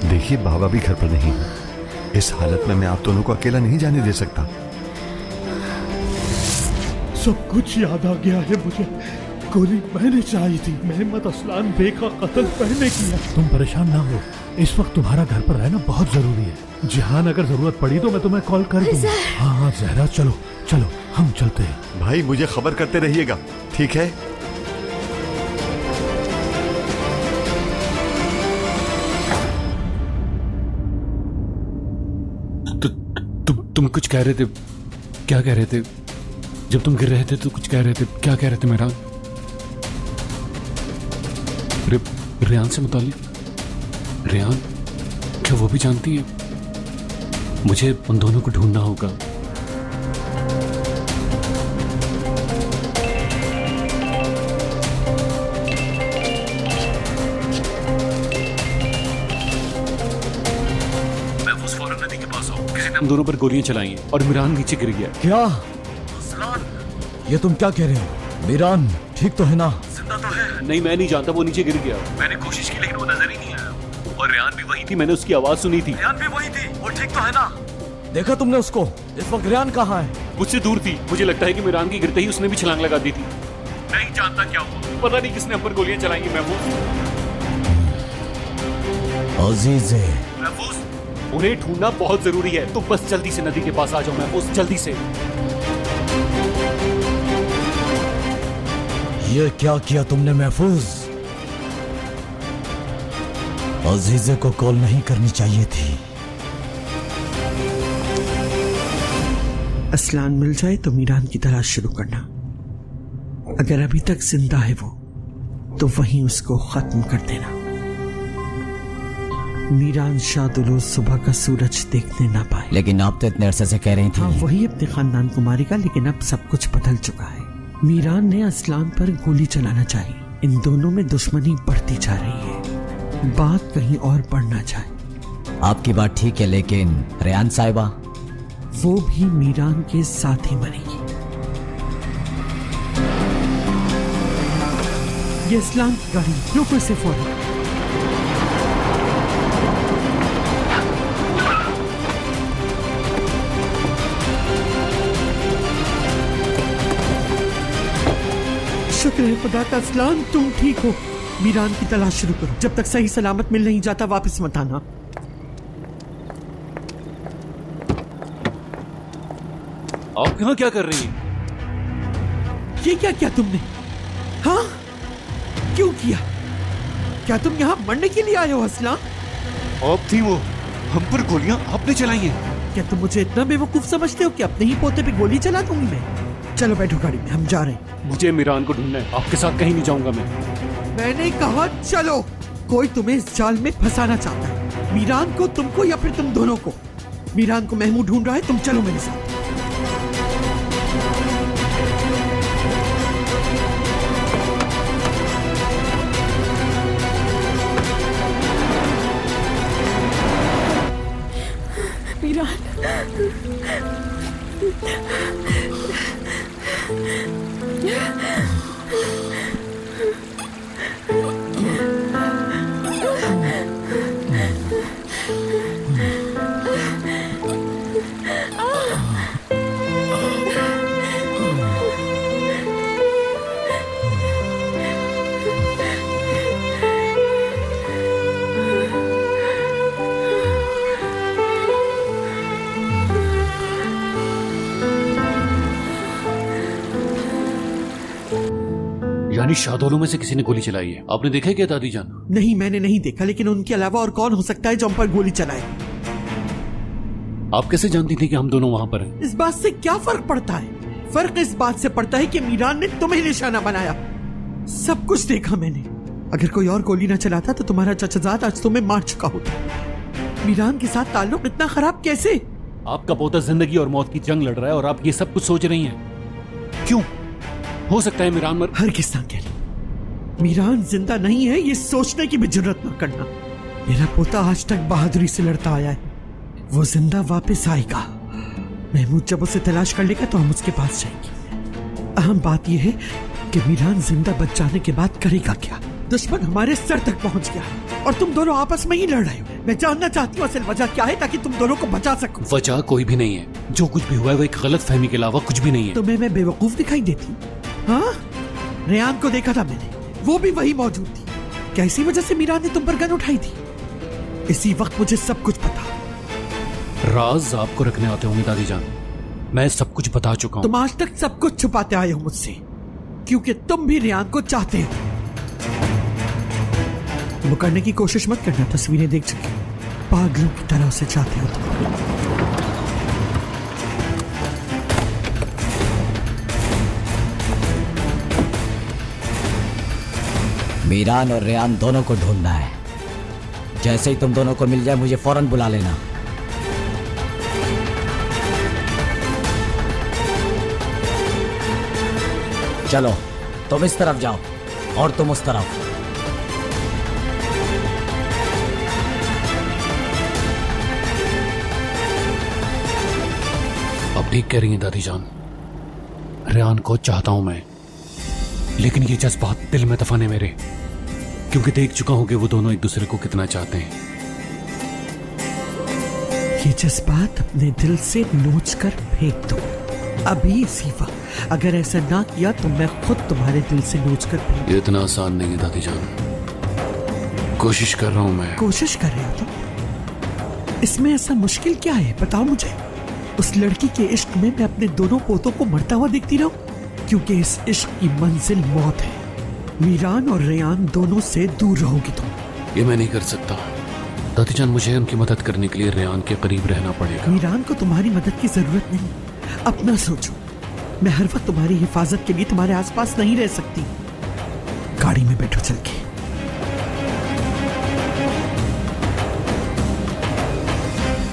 देखिए, बाबा भी घर पर नहीं है। इस हालत में मैं आप दोनों को अकेला नहीं जाने दे सकता। सब कुछ याद आ गया है मुझे। गोली मैंने चलाई थी। मोहम्मद असलान बे का कत्ल मैंने किया। तुम परेशान ना हो, इस वक्त तुम्हारा घर पर रहना बहुत जरूरी है। जहान अगर जरूरत पड़ी तो मैं तुम्हें कॉल कर दूंगा। हाँ हाँ जहरा, चलो चलो हम चलते हैं। भाई मुझे खबर करते रहिएगा, ठीक है? तुम कुछ कह रहे थे, क्या कह रहे थे? जब तुम गिर रहे थे तो कुछ कह रहे थे, क्या कह रहे थे मेरा? रेहान से मुतालिक? रेहान क्या वो भी जानती है? मुझे उन दोनों को ढूंढना होगा। महफूज फौरन नदी के पास आओ। किसी ने हम दोनों पर गोलियां चलाई हैं और मीरान नीचे गिर गया। क्या ये तुम क्या कह रहे हो? मीरान ठीक तो है ना? जिंदा तो है। नहीं, मैं नहीं जानता, वो नीचे गिर गया। मैंने कोशिश की लेकिन वो नजर ही नहीं आया। और रेहान भी वही थी, मैंने उसकी आवाज सुनी थी। रेहान भी वही थी, वो ठीक तो है ना? देखा तुमने उसको? इस वक्त रेहान कहाँ है? मुझसे दूर थी। मुझे लगता है कि मीरान की गिरते ही उसने भी छलांग लगा दी थी। नहीं जानता क्या हुआ, पता नहीं किसने हम पर गोलियां चलाई हैं। अजीज महफूज, उन्हें ढूंढना बहुत जरूरी है। तो बस जल्दी से नदी के पास आ जाओ महफूज, जल्दी से। ये क्या किया तुमने महफूज? अजीजे को कॉल नहीं करनी चाहिए थी। असलान मिल जाए तो मीरान की तलाश शुरू करना। अगर अभी तक जिंदा है वो, तो वहीं उसको खत्म कर देना। मीरान शादुल सुबह का सूरज देखने ना पाए। लेकिन आप तो इतने अरसे से कह रही थी। हाँ, वही अपने खानदान को मारेगा, लेकिन अब सब कुछ बदल चुका है। मीरान ने असलान पर गोली चलाना चाहिए। इन दोनों में दुश्मनी बढ़ती जा रही है, बात कहीं और बढ़ना चाहे। आपकी बात ठीक है, लेकिन रेहान साहिबा? वो भी मीरान के साथ ही मरेगी। ये असलान की गाड़ी, रोको इसे फौरन। शुक्र है खुदा का असलान, तुम ठीक हो। मीरान की तलाश शुरू करो। जब तक सही सलामत मिल नहीं जाता वापस मत आना। आप यहाँ क्या कर रही हैं? ये क्या किया तुमने? हाँ, क्यों किया? क्या तुम यहाँ मरने के लिए आए हो असलान? आप थी वो, हम पर गोलियां आपने चलाई हैं। क्या तुम मुझे इतना बेवकूफ समझते हो कि अपने ही पोते पे गोली चला दूंगी मैं? चलो बैठो गाड़ी में, हम जा रहे हैं। मुझे मीरान को ढूंढना है, आपके साथ कहीं नहीं जाऊंगा मैं। मैंने कहा चलो। कोई तुम्हें इस जाल में फंसाना चाहता है, मीरान को, तुमको या फिर तुम दोनों को। मीरान को महमूद ढूंढ रहा है, तुम चलो मेरे साथ। यानी शादोलों में से किसी ने गोली चलाई है। आपने देखा है क्या दादी जान? नहीं, मैंने नहीं देखा, लेकिन उनके अलावा और कौन हो सकता है जो हम पर गोली चलाए? आप कैसे जानती थी कि हम दोनों वहां पर हैं? इस बात से क्या फर्क पड़ता है? फर्क इस बात से पड़ता है कि मीरान ने तुम्हें निशाना बनाया। सब कुछ देखा मैंने। अगर कोई और गोली ना चलाता तो तुम्हारा चचाजाद आज तुम्हें मार चुका होता। मीरान के साथ ताल्लुक इतना खराब कैसे? आपका पोता जिंदगी और मौत की जंग लड़ रहा है और आप ये सब कुछ सोच रही हैं। क्यों? हो सकता है मीरान मर। हर किस्सा कह रही, मीरान जिंदा नहीं है, ये सोचने की भी जरूरत ना करना। मेरा पोता आज तक बहादुरी से लड़ता आया है, वो जिंदा वापस आएगा। महमूद जब उसे तलाश कर लेगा तो हम उसके पास जाएंगे। अहम बात यह है कि मीरान जिंदा बच जाने के बाद करेगा क्या? दुश्मन हमारे सर तक पहुंच गया और तुम दोनों आपस में ही लड़ रहे हो। मैं जानना चाहती हूँ असल वजह क्या है, ताकि तुम दोनों को बचा सकूं। वजह कोई भी नहीं है। जो कुछ भी हुआ है वो एक गलत फहमी के अलावा कुछ भी नहीं है। तुम्हें मैं बेवकूफ दिखाई देती हूँ? हाँ, रेहान को देखा था मैंने, वो भी वही मौजूद थी। क्या इसी वजह से मीरान ने तुम पर गन उठाई थी? इसी वक्त मुझे सब कुछ पता। राज आपको रखने आते होंगे दादी जान, मैं सब कुछ बता चुका हूं। तुम आज तक सब कुछ छुपाते आए हो मुझसे, क्योंकि तुम भी रेयान को चाहते हो। वो करने की कोशिश मत करना, तस्वीरें देख चुके, पागलों की तरह उसे चाहते हो तुम। मीरान और रेयान दोनों को ढूंढना है। जैसे ही तुम दोनों को मिल जाए मुझे फौरन बुला लेना। चलो, तुम इस तरफ जाओ और तुम उस तरफ। अब ठीक कह रही हैं दादी जान, रेयान को चाहता हूं मैं, लेकिन ये जज्बात दिल में दफन है मेरे, क्योंकि देख चुका हूं कि वो दोनों एक दूसरे को कितना चाहते हैं। ये जज्बात अपने दिल से नोच कर फेंक दो अभी इसी वक्त। अगर ऐसा ना किया तो मैं खुद तुम्हारे दिल से नोच कर फेंक। ये इतना आसान नहीं है दादी जान, कोशिश कर रहा हूं मैं। कोशिश कर रहे हो तुम? इसमें ऐसा मुश्किल क्या है, बताओ मुझे। उस लड़की के इश्क में मैं अपने दोनों पोतों को मरता हुआ देखती रहूं? क्योंकि इस इश्क की मंजिल मौत है। मीरान और रेयान दोनों से दूर रहोगी तुम। ये मैं नहीं कर सकता दादी जान, मुझे उनकी मदद करने के लिए रेयान के करीब रहना पड़ेगा। मीरान को तुम्हारी मदद की जरूरत नहीं, अपना सोचो। मैं हर वक्त तुम्हारी हिफाजत के लिए तुम्हारे आसपास नहीं रह सकती। गाड़ी में बैठो चल के।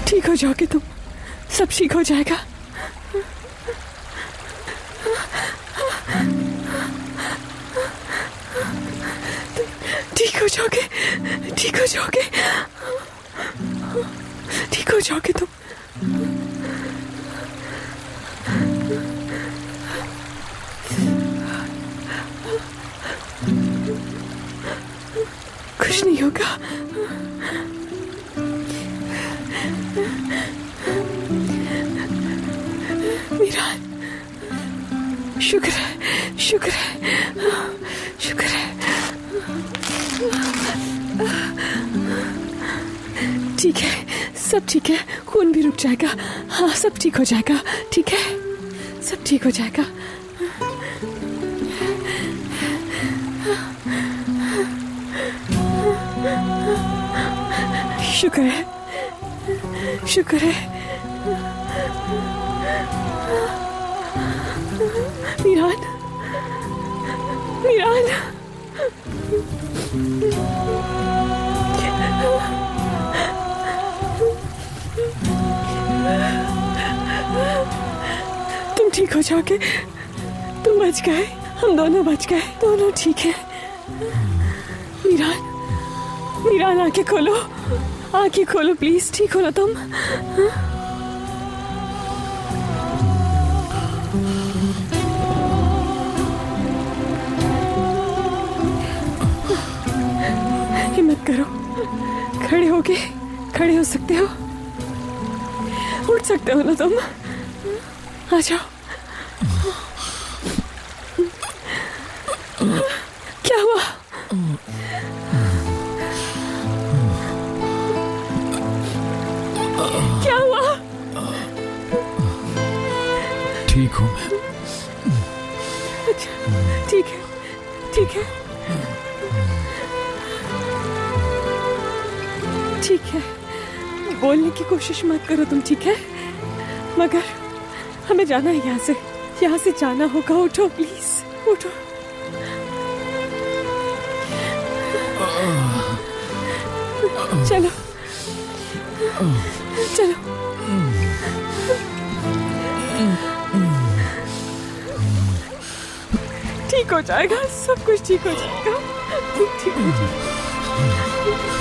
ठीक हो जाओगे तुम, सब ठीक हो जाएगा। ठीक हो जाओगे, ठीक हो जाओगे, ठीक हो जाओगे तुम। कुछ नहीं होगा। मीरान, शुक्र है, शुक्र है, शुक्र है। ठीक है, सब ठीक है, खून भी रुक जाएगा। हाँ, सब ठीक हो जाएगा, ठीक है, सब ठीक हो जाएगा। शुक्र है, शुक्र है। मीरान, मीरान, तुम ठीक हो जाओगे, तुम बच गए, हम दोनों बच गए, दोनों ठीक है। मीरान, मीरान आंखें खोलो, आंखें खोलो प्लीज, ठीक हो ना तुम? हिम्मत करो, खड़े होके, खड़े हो सकते हो, उठ सकते हो ना तुम? आ जाओ। क्या हुआ? क्या हुआ? ठीक हूं मैं। अच्छा, ठीक है, ठीक है, ठीक है। बोलने की कोशिश मत करो तुम, ठीक है? मगर हमें जाना है यहाँ से जाना होगा। उठो प्लीज, उठो। चलो, चलो। ठीक हो जाएगा, सब कुछ ठीक हो जाएगा, ठीक हो जाएगा।